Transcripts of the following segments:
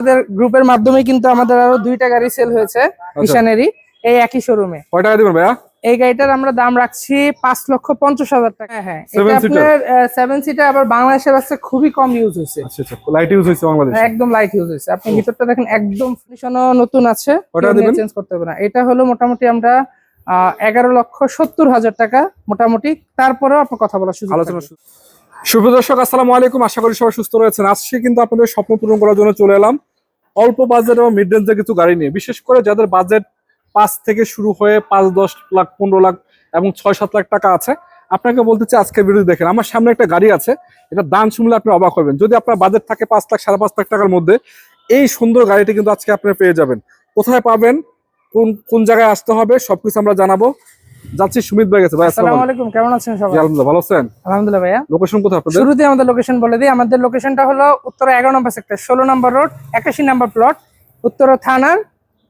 আমাদের গ্রুপের মাধ্যমে কিন্তু আমাদের আরো দুইটা গাড়ি সেল হয়েছে নিশানেরই এই একই শোরুমে। কয় টাকা দিবেন ভাইয়া? এই গাড়িটার আমরা দাম রাখছি 5,50,000 টাকা। হ্যাঁ, এটা আপনার 7 সিটার, আবার বাংলাদেশের রাস্তায় খুবই কম ইউজ হয়েছে। আচ্ছা আচ্ছা, লাইট ইউজ হয়েছে বাংলাদেশে? একদম লাইট ইউজ হয়েছে। আপনি ভিতরটা দেখেন, একদম কন্ডিশনও নতুন আছে, চেঞ্জ করতে হবে না। এটা হলো মোটামুটি আমরা 11,70,000 টাকা মোটামুটি। তারপরেও আপনার কথা বলার সুযোগ আলোচনা। শুভ দর্শক, আসসালামু আলাইকুম। আশা করি সবাই সুস্থ রয়েছেন। আজকে কিন্তু আপনাদের স্বপ্ন পূরণ করার জন্য চলে এলাম অল্প বাজেট এবং মিড রেঞ্জের কিছু গাড়ি নিয়ে। বিশেষ করে যাদের বাজেট 5 থেকে শুরু হয়ে 5-10 লাখ 15 লাখ এবং 6-7 লাখ টাকা আছে, আপনাকে বলতে চাই আজকের ভিডিও দেখেন। আমার সামনে একটা গাড়ি আছে, এটা দাম শুনলে আপনি অবাক হবেন। যদি আপনার বাজেট থাকে 5 লাখ 5.5 লাখ টাকার মধ্যে, এই সুন্দর গাড়িটি কিন্তু আজকে আপনি পেয়ে যাবেন। কোথায় পাবেন, কোন জায়গায় আসতে হবে, সবকিছু আমরা জানাবো। যাচ্ছি সুমিত ভাই কাছে। ভাই আসসালামু আলাইকুম, কেমন আছেন সবাই? আলহামদুলিল্লাহ, ভালো আছেন? আলহামদুলিল্লাহ ভাইয়া। লোকেশন কোথায় আপনাদের? শুরুতে আমাদের লোকেশন বলে দিই। আমাদের লোকেশনটা হলো উত্তরা 11 নম্বর সেক্টর, 16 নম্বর রোড, 81 নম্বর প্লট, উত্তরা থানার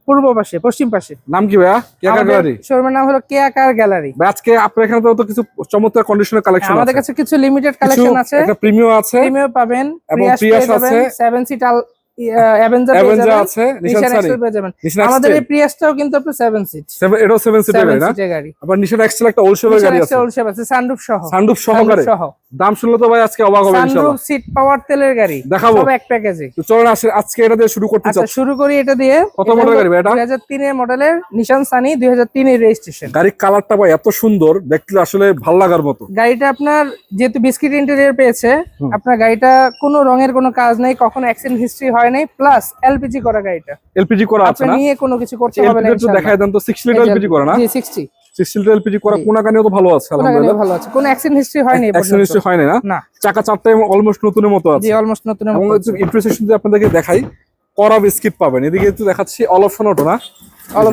পূর্ব পাশে, পশ্চিম পাশে। নাম কি ভাইয়া? কেয়া কার গ্যালারি। শোরুমের নাম হলো কেয়া কার গ্যালারি। আজকে আপনার এখানে তো কিছু চমৎকার কন্ডিশনের কালেকশন আছে। আমাদের কাছে কিছু লিমিটেড কালেকশন আছে, একটা প্রিমিয়াম আছে, প্রিমিয়াম পাবেন, এবং প্রিয়াস আছে, 7 সিট অ্যাভেঞ্জার আছে, নিশান এক্সেল পেয়ে যাবেন। আমাদের এই প্রিয়াসটাও কিন্তু আপনি 7 সিট, এটাও 7 সিটের গাড়ি। আবার নিশান এক্সেল একটা ওল্ড শেপের গাড়ি আছে, ওল্ড শেপ আছে, সানরুফ সহকারে। দাম শুনলে তো ভাই আজকে অবাক হবেন ইনশাআল্লাহ। সানরুফ সিট পাওয়ার তেলের গাড়ি দেখাবো সব এক প্যাকেজে। তো চলুন আজকে এটা দিয়ে শুরু করতে চাচ্ছি। আচ্ছা, শুরু করি এটা দিয়ে। কত মডেলের গাড়ি ভাই এটা? 2003 এর মডেলের নিশান সানি, 2003 এর রেজিস্ট্রেশন। গাড়ির কালারটা ভাই এত সুন্দর, দেখতে আসলে ভালো লাগার মতো। গাড়িটা আপনার যেহেতু বিস্কিট ইন্টেরিয়র পেয়েছে, আপনার গাড়িটা কোনো রঙের কোনো কাজ নাই, কখনো অ্যাক্সিডেন্ট হিস্ট্রি হয় নাই, প্লাস এলপিজি করা গাড়িটা। এলপিজি করা আছে না? আপনি নিয়ে কোনো কিছু করতে হবে না ইনশাআল্লাহ। দেখায় দেন তো। 6 লিটার এলপিজি করা না? জি 60 লিটার এলপিজি করা। কোনাকানিও তো ভালো আছে আলহামদুলিল্লাহ, ভালো আছে, কোনো অ্যাক্সিডেন্ট হিস্ট্রি হয়নি। অ্যাক্সিডেন্ট হিস্ট্রি হয়নি না? চাকা চারটায় অলমোস্ট নতুনের মতো আছে। জি অলমোস্ট নতুনের মতো। এবং ইমপ্রেশন যদি আপনাদেরকে দেখাই, করা বিস্কিট পাবেন। এদিকে একটু দেখাচ্ছি অল অপশন অটো না? অল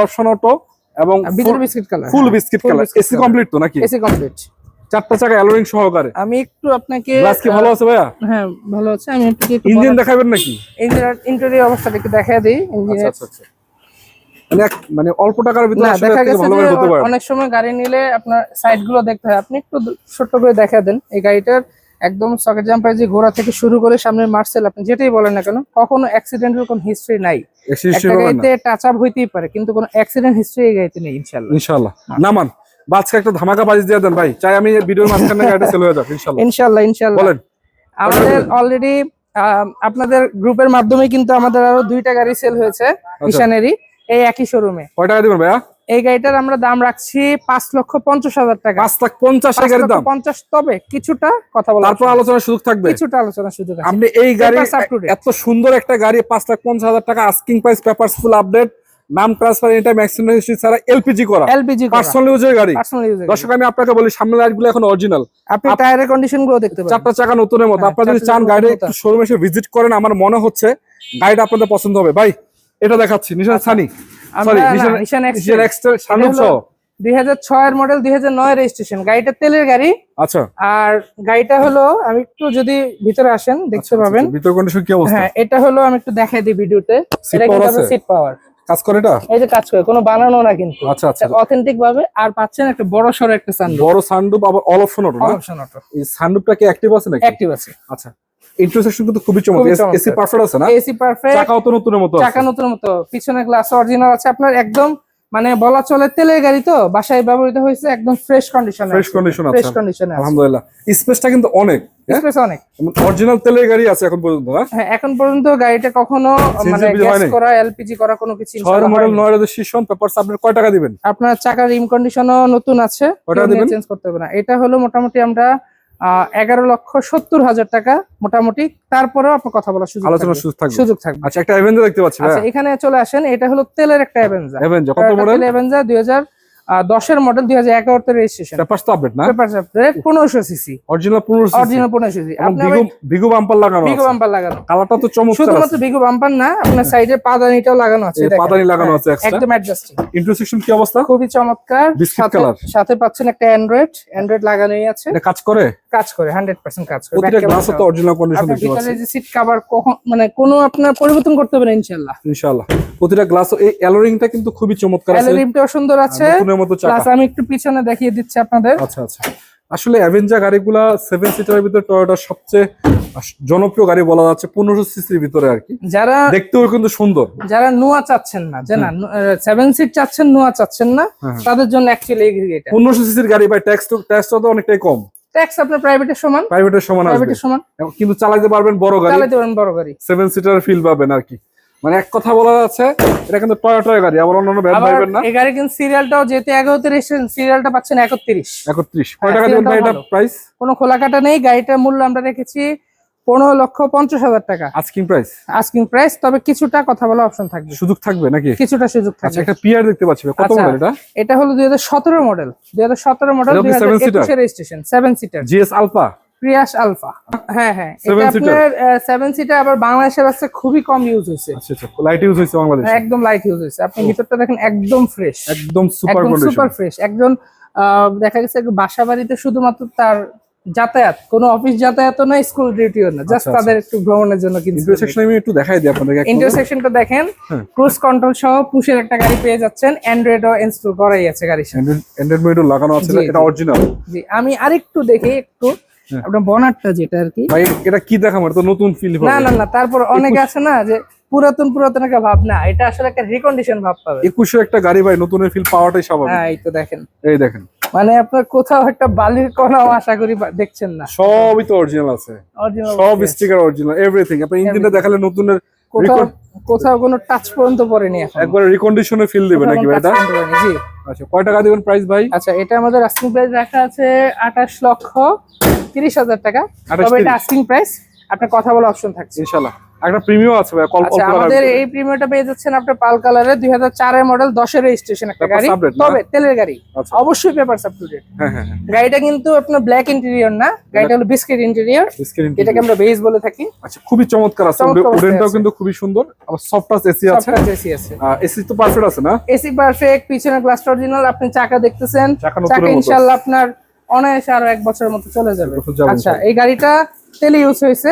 অপশন অটো এবং ভিতরে বিস্কিট কালার, ফুল বিস্কিট কালার। এসি কমপ্লিট তো নাকি? এসি কমপ্লিট, চারটা চাকা অ্যালোরিং সহকারে। আমি একটু আপনাকে গ্লাস কি ভালো আছে ভাইয়া? হ্যাঁ ভালো আছে। আমি একটু ইঞ্জিন দেখাবেন নাকি? ইন্টেরিয়র অবস্থাটা একটু দেখায় দেই। আচ্ছা আচ্ছা, মানে অল্প টাকার ভিতরে আসলে দেখা গেছে ভালো যে হতে পারে। অনেক সময় গাড়ি নিলে আপনার সাইড গুলো দেখতে হয়, আপনি একটু ছোট করে দেখা দেন। এই গাড়িটার একদম সকেট জাম্পার যে ঘোড়া থেকে শুরু করে সামনের মার্সেল, আপনি যেটাই বলেন না কেন, কখনো অ্যাক্সিডেন্টের কোনো হিস্ট্রি নাই। একটা গাড়িতে টাচ আপ হইতেই পারে, কিন্তু কোনো অ্যাক্সিডেন্ট হিস্ট্রি এই গাড়িতে নেই ইনশাআল্লাহ। ইনশাআল্লাহ নামান বাজকে একটা ধামাকা বাজি দিয়ে দেন ভাই, চাই আমি ভিডিওর মাঝখানে গাড়িটা সেল হয়ে যাক ইনশাআল্লাহ। ইনশাআল্লাহ বলেন। আমাদের অলরেডি আপনাদের গ্রুপের মাধ্যমে কিন্তু আমাদের আরো দুইটা গাড়ি সেল হয়েছে নিশানেরই এই একই শোরুমে। কয় টাকা দিবেন ভাইয়া? এই গাড়িটার আমরা দাম রাখছি 5,50,000 টাকা। 5,50,000 গাড়ির দাম? 50, তবে কিছুটা কথা বলা, তারপর আলোচনার সুযোগ থাকবে। কিছুটা আলোচনার সুযোগ আছে। আপনি এই গাড়ি, এত সুন্দর একটা গাড়ি 5,50,000 টাকা asking price, papers full update, নাম ট্রান্সফার, এনি অ্যাক্সিডেন্ট হিস্ট্রি ছাড়া, এলপিজি করা, পার্সোনাল ইউজের গাড়ি। দর্শক আমি আপনাকে বলি, সামনের লাইটগুলো এখন অরিজিনাল। আপনি টায়ারের কন্ডিশন গুলো দেখতে পাবেন, চারটা চাকা নতুনের মতো। আপনারা যদি চান গাড়ি একটু শোরুমে এসে ভিজিট করেন, আমার মনে হচ্ছে গাড়িটা আপনাদের পছন্দ হবে। ভাই এটা দেখাচ্ছি নিশান সানি, সরি নিশান এক্সটেল সানরুফ সহ, 2006 এর মডেল, 2009 রেজিস্ট্রেশন। গাড়িটা তেলের গাড়ি। আচ্ছা, আর গাড়িটা হলো, আমি একটু যদি ভিতরে আসেন দেখতে পাবেন ভিতর কন্ডিশন কি অবস্থা। হ্যাঁ, এটা হলো, আমি একটু দেখাই দিই ভিডিওতে। এটা কিন্তু সিট পাওয়ার কাজ করে, এটা এই যে কাজ করে, কোনো বানানো না কিন্তু। আচ্ছা আচ্ছা, অথেন্টিক ভাবে। আর পাচ্ছেন একটা বড় সরো একটা সানরুফ, বড় সানরুফ, আবার অল অপশন অটো না? All option auto. এই সানরুফটা কি অ্যাক্টিভ আছে নাকি? অ্যাক্টিভ আছে। আচ্ছা, ইন্টারসেকশন কিন্তু খুবই চমৎকার। এসি পারফেক্ট আছে না? এসি পারফেক্ট, চাকাও তো নতুনের মতো আছে। চাকা নতুনের মতো, পিছনে গ্লাস অরিজিনাল আছে। আপনার একদম মানে বলা চলে তেলের গাড়ি তো, বাসায় ব্যবহৃত হয়েছে, একদম ফ্রেশ কন্ডিশনে। ফ্রেশ কন্ডিশন আছে, ফ্রেশ কন্ডিশনে আছে আলহামদুলিল্লাহ। স্পেসটা কিন্তু অনেক, স্পেস অনেক। অরিজিনাল তেলের গাড়ি আছে এখন পর্যন্ত। হ্যাঁ, এখন পর্যন্ত গাড়িটা কখনো মানে গ্যাস করা, এলপিজি করা কোনো কিছু ইনশাআল্লাহ হয় না। 6 মডেল 9 রেজিস্ট্রেশন, পেপারস আপনি কয় টাকা দিবেন? আপনার চাকার রিম কন্ডিশনও নতুন আছে, ওটা দিবেন, চেঞ্জ করতে হবে না। এটা হলো মোটামুটি আমরা 11,70,000 টাকা মোটামুটি। তারপরেও আপনার কথা বলার আলোচনার সুযোগ থাকবে। আচ্ছা, একটা অ্যাভেঞ্জার দেখতে পাচ্ছি। আচ্ছা, এখানে চলে আসেন। এটা হলো তেলের একটা অ্যাভেঞ্জার। কত মডেল? অ্যাভেঞ্জার 2010 এর মডেল, 2011 তে রেজিস্ট্রেশন। পেপারস তো আপডেট না? Papers update, 1500 CC original 1500 CC. আপনি ভিগো বাম্পার লাগানো আছে। ভিগো বাম্পার লাগানো, কালারটা তো চমৎকার। শুধুমাত্র ভিগো বাম্পার না, আপনার সাইডে পাদানিটাও লাগানো আছে। পাদানি লাগানো আছে এক্সট্রা, একদম অ্যাডজাস্টিং। ইন্টারসেকশন কি অবস্থা? খুবই চমৎকার, বিস্কিট কালার। সাথে পাচ্ছেন একটা অ্যান্ড্রয়েড লাগানোই আছে। এটা কাজ করে 100% কাজ করে। প্রতিটা গ্লাসও তো অরিজিনাল কন্ডিশন দেখতে পাচ্ছেন। ভিতরে যে সিট কভার মানে কোনো আপনার পরিবর্তন করতে হবে না ইনশাআল্লাহ। প্রতিটা গ্লাসও, এই অ্যালোরিংটা কিন্তু খুবই চমৎকার আছে, অ্যালোরিংটাও সুন্দর আছে। নতুনের মতো চাকা। প্লাস আমি একটু পিছনে দেখিয়ে দিচ্ছি আপনাদের। আচ্ছা আচ্ছা, আসলে অ্যাভেঞ্জার গাড়িগুলা 7 সিটারের ভিতরে টয়োটার সবচেয়ে জনপ্রিয় গাড়ি বলা যাচ্ছে 1500 সিসির ভিতরে আর কি, যারা দেখতেও কিন্তু সুন্দর। যারা নোয়া চাচ্ছেন না, যে না 7 সিট চাচ্ছেন, নোয়া চাচ্ছেন না, হ্যাঁ। তাদের জন্য অ্যাকচুয়ালি এই গাড়িটা। 1500 সিসির গাড়ি ভাই, ট্যাক্সটা তো অনেকটাই কম। ট্যাক্স আপনার প্রাইভেটের সমান, প্রাইভেটের সমান আসবে, প্রাইভেটের সমান, কিন্তু চালাতে পারবেন বড় গাড়ি, চালাতে পারেন বড় গাড়ি, 7 সিটার ফিল পাবেন আর কি। মানে এক কথা বলা যাচ্ছে এটা কিন্তু টয়োটা গাড়ি, আবার অন্যান্য ব্র্যান্ড আবার পাইবেন না। এই গাড়ি কিন্তু সিরিয়ালটাও যেহেতু 11 তে রেজিস্ট্রেশন, সিরিয়ালটা পাচ্ছেন 31। 31 কয় টাকা দিবেন ভাই এটা প্রাইস? কোনো খোলাকাটা নেই। গাড়িটার মূল্য আমরা রেখেছি 15,50,000 টাকা আস্কিং প্রাইস। আস্কিং প্রাইস, তবে কিছুটা কথা বলার অপশন থাকবে, সুযোগ থাকবে নাকি? কিছুটা সুযোগ আচ্ছা, থাকবে। একটা পিআর দেখতে পাচ্ছি, কত আচ্ছা, মডেল এটা? এটা হলো 2017 মডেল, 2017 মডেল, এটা কি 7 seater? 2021 registration, 7 seater GS Alpha, Prius Alpha. হ্যাঁ হ্যাঁ, 7 এটা সিটার। আপনার 7 সিটার, আবার বাংলাদেশের রাস্তা খুবই কম ইউজ হয়েছে, আচ্ছা আচ্ছা, লাইট ইউজ হইছে বাংলাদেশে, একদম লাইট ইউজ হয়েছে। আপনি ভিতরটা দেখেন, একদম ফ্রেশ, একদম সুপার একদম কন্ডিশন। Super fresh. একজন দেখা গেছে বাসা বাড়িতে শুধুমাত্র তার যাতায়াত, কোনো অফিস যাতায়াতও না, স্কুল ডিউটিও না, জাস্ট আচ্ছা, তাদের একটু ভ্রমণের জন্য কিন্তু। ইন্টারসেকশন আমি একটু দেখাই দিই আপনাদেরকে। ইন্টারসেকশনটা দেখেন, হ্যাঁ। ক্রুজ কন্ট্রোল সহ পুশের একটা গাড়ি পেয়ে যাচ্ছেন, অ্যান্ড্রয়েডও ইনস্টল করাই আছে গাড়ির সাথে। অ্যান্ড্রয়েড মোড লাগানো আছে, জি, এটা জি। অরিজিনাল। জি, আমি আরেকটু দেখি একটু হ্যাঁ। আপনার বনারটা যেটা আর কি। ভাই এটা কি দেখাম, এটা তো নতুন ফিল না না না, তারপর অনেক আছে না যে পুরাতন একটা ভাব, না এটা আসলে একটা রিকন্ডিশন ভাব পাবে। 21 একটা গাড়ি ভাই, নতুনের ফিল পাওয়াটাই স্বাভাবিক। হ্যাঁ, এই তো দেখেন, এই দেখেন, মানে আপনার কোথাও একটা বালির কণাও আশা করি দেখছেন না, সবই তো অরিজিনাল আছে, অরিজিনাল সব স্টিকার অরিজিনাল, এভরিথিং। আপনি ইঞ্জিনটা দেখালে নতুনের কোথাও কোথাও কোনো টাচ পর্যন্ত পড়েনি এখন, একবার রিকন্ডিশনে ফিল দিবে কোথাও নাকি কোনো ভাই এটা? touch পর্যন্ত পড়েনি, জি। আচ্ছা, কয় টাকা দিবেন প্রাইস ভাই? আচ্ছা, এটা আমাদের আস্কিং প্রাইস রাখা আছে 28,30,000 টাকা, 28,30,000 তবে এটা আস্কিং প্রাইস, আপনার কথা বলার অপশন থাকছে। ইনশাআল্লাহ। একটা প্রিমিয়াম আছে ভাই, অল্প আচ্ছা, টাকার আমাদের ভিতরে। এই প্রিমিয়ামটা পেয়ে যাচ্ছেন আপনার পাল কালারের 2004 এর মডেল, 10 এর রেজিস্ট্রেশন একটা Papers গাড়ি, update না? তবে তেলের গাড়ি, আচ্ছা। অবশ্যই পেপারস আপ টু ডেট। হ্যাঁ হ্যাঁ হ্যাঁ, গাড়িটা কিন্তু আপনার ব্ল্যাক ইন্টেরিয়র না, গাড়িটা হলো বিস্কিট ইন্টেরিয়র, স্ক্রিন। এটাকে আমরা বেজ বলে থাকি। আচ্ছা, খুবই চমৎকার আছে, চমৎকার অবস্থায় উডেনটাও আছে। কিন্তু খুবই সুন্দর, আবার সফট টাচ এসি আছে। সফটওয়্যার এসি আছে, এসি তো পারফেক্ট আছে না? এসি পারফেক্ট, পিছনের গ্লাসটা অরিজিনাল, আপনি চাকা দেখতেছেন, চাকা নতুনের চাকা মতো ইনশাআল্লাহ আপনার অনায়াসে আরো 1 বছরের মতো চলে যাবে। বছর যাবে আচ্ছা, ইনশাআল্লাহ। এই গাড়িটা তেলে ইউজ হয়েছে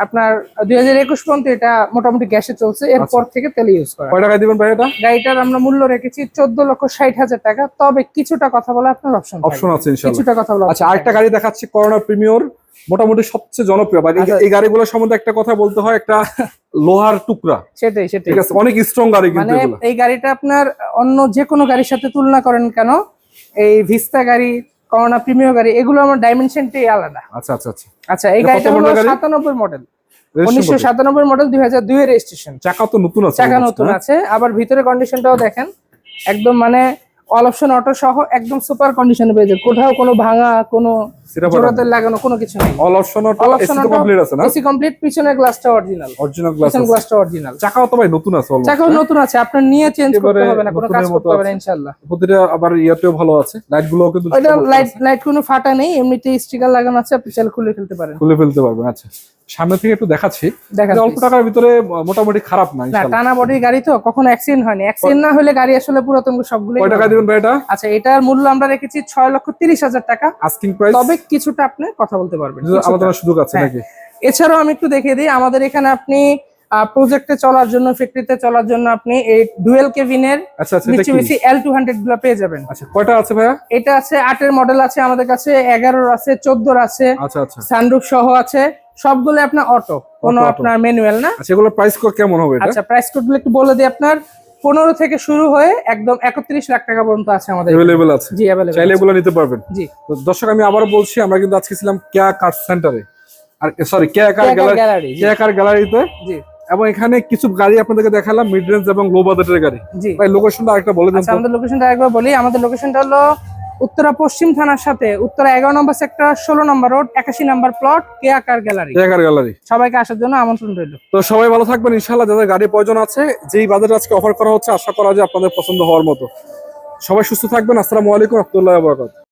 আপনার 2021 পর্যন্ত, এটা মোটামুটি গ্যাসে চলছে, এরপর থেকে তেলে ইউজ করা। কয় টাকা দিবেন ভাই এটা? গাড়িটার আমরা মূল্য রেখেছি 14,60,000 টাকা, তবে কিছুটা কথা বলা আপনার অপশন আছে ইনশাআল্লাহ। কিছুটা কথা বলা। আচ্ছা, আরেকটা গাড়ি দেখাচ্ছি, করোনা প্রিমিয়র, মোটামুটি সবচেয়ে জনপ্রিয় ভাই। আচ্ছা। এই গাড়িগুলোর সম্বন্ধে একটা কথা বলতে হয়, একটা লোহার টুকরা, সেটাই ঠিক আছে, অনেক স্ট্রং গাড়ি কিন্তু মানে এগুলো। এই গাড়িটা আপনার অন্য যে কোনো গাড়ির সাথে তুলনা করেন কেন, এই ভিস্তা গাড়ি, করোনা প্রিমিয়ার গাড়ি, এগুলো আমার ডাইমেনশনটাই আলাদা। আচ্ছা আচ্ছা আচ্ছা, আচ্ছা, এই এটা গাড়িটা কত হলো মডেল গাড়ি? 97 মডেল, রেজিস্ট্রেশন কত? 1997 মডেল, 2002 এর রেজিস্ট্রেশন, চাকা তো নতুন আছে, চাকা নতুন আছে, আবার ভিতরে কন্ডিশনটাও দেখেন, একদম মানে অল অপশন অটো সহ একদম সুপার কন্ডিশনে পেয়ে যাবেন, কোথাও কোনো ভাঙা, কোনো সেটা জোড়াতে লাগানো কোনো কিছু নেই। All option auto, all AC option তো কমপ্লিট আছে না? এসি কমপ্লিট, পিছনের গ্লাসটা অরিজিনাল, অরিজিনাল গ্লাস পিছনের আছে। গ্লাসটা অরিজিনাল, চাকাও তো ভাই নতুন আছে অলমোস্ট। চাকাও নতুন আছে, আপনার নিয়ে চেঞ্জ করতে একেবারে হবে না, কোনো কাজ নতুনের করতে মতো হবে না আছে। ইনশাআল্লাহ। প্রতিটা আবার ইয়াতেও ভালো আছে, লাইট গুলোও কিন্তু ওইটা চমৎকার লাইট আছে। লাইট কোনো ফাটা নেই, এমনিতে স্টিকার লাগানো আছে, আপনি চাইলে খুলে ফেলতে পারেন। খুলে ফেলতে পারবেন। আচ্ছা, সামনে থেকে একটু দেখাচ্ছি, দেখেন যে অল্প please। টাকার ভিতরে মোটামুটি খারাপ না না, ইনশাআল্লাহ। টানা বডির গাড়ি তো, কখনো অ্যাক্সিডেন্ট হয়নি, অ্যাক্সিডেন্ট না হলে গাড়ি আসলে পুরাতন সবগুলো। কয় টাকা দিবেন ভাই এটা? আচ্ছা, এটার মূল্য আমরা রেখেছি 6,30,000 টাকা, আস্কিং প্রাইস, তবে কিছুটা আপনি কথা বলতে পারবেন, কিছুটা। আলোচনার সুযোগ আছে হ্যাঁ। নাকি? এছাড়াও আমি একটু দেখিয়ে দিই, আমাদের এখানে আপনি প্রজেক্টে চলার জন্য, ফ্যাক্টরিতে চলার জন্য আপনি এই ডুয়েল কেবিনের আচ্ছা আচ্ছা, এটা কি? মিচুবিশি L200 গুলো পেয়ে যাবেন। আচ্ছা, কয়টা আছে ভাইয়া? এটা আছে 8 এর মডেল আছে আমাদের কাছে, 11 আছে, 14 আছে, আচ্ছা আচ্ছা সানরুফ সহ আছে, সবগুলো আপনার অটো, কোনো Auto, auto। আপনার ম্যানুয়াল না। আচ্ছা, এগুলোর প্রাইস কেমন হবে এটা? আচ্ছা, প্রাইস কোডগুলো একটু বলে দিই, আপনার 15 থেকে শুরু হয়ে একদম 31 লাখ টাকা পর্যন্ত আছে আমাদের এখানে। अवेलेबल আছে, জি, अवेलेबल চাইলে এগুলো নিতে পারবেন। জি, তো দর্শক, আমি আবার বলছি, আমরা কিন্তু আজকে ছিলাম কেয়া কার সেন্টারে, আর সরি কেয়া কার গ্যালারি, কেয়া কার গ্যালারিতে, জি এবং এখানে কিছু গাড়ি আপনাদেরকে দেখালাম, মিড রেঞ্জ এবং লো বাজেটের গাড়ি। জি। ভাই লোকেশনটা আরেকটা বলে দেন আচ্ছা, তো। আমাদের লোকেশনটা একবার বলি, আমাদের লোকেশনটা হলো উত্তরা পশ্চিম থানার সাথে উত্তরা 11 নম্বর সেক্টর, 16 নম্বর রোড, 81 নম্বর প্লট, কেয়া কার গ্যালারি। কেয়া কার গ্যালারি। সবাইকে আসার জন্য আমন্ত্রণ রইল। তো সবাই ভালো থাকবেন ইনশাআল্লাহ। যাদের গাড়ি প্রয়োজন আছে, যেই বাজেট আজকে অফার করা হচ্ছে, আশা করা যায় আপনাদের পছন্দ হওয়ার মতো। সবাই সুস্থ থাকবেন। আসসালামু আলাইকুম ওয়া রাহমাতুল্লাহি ওয়া বারাকাতুহু।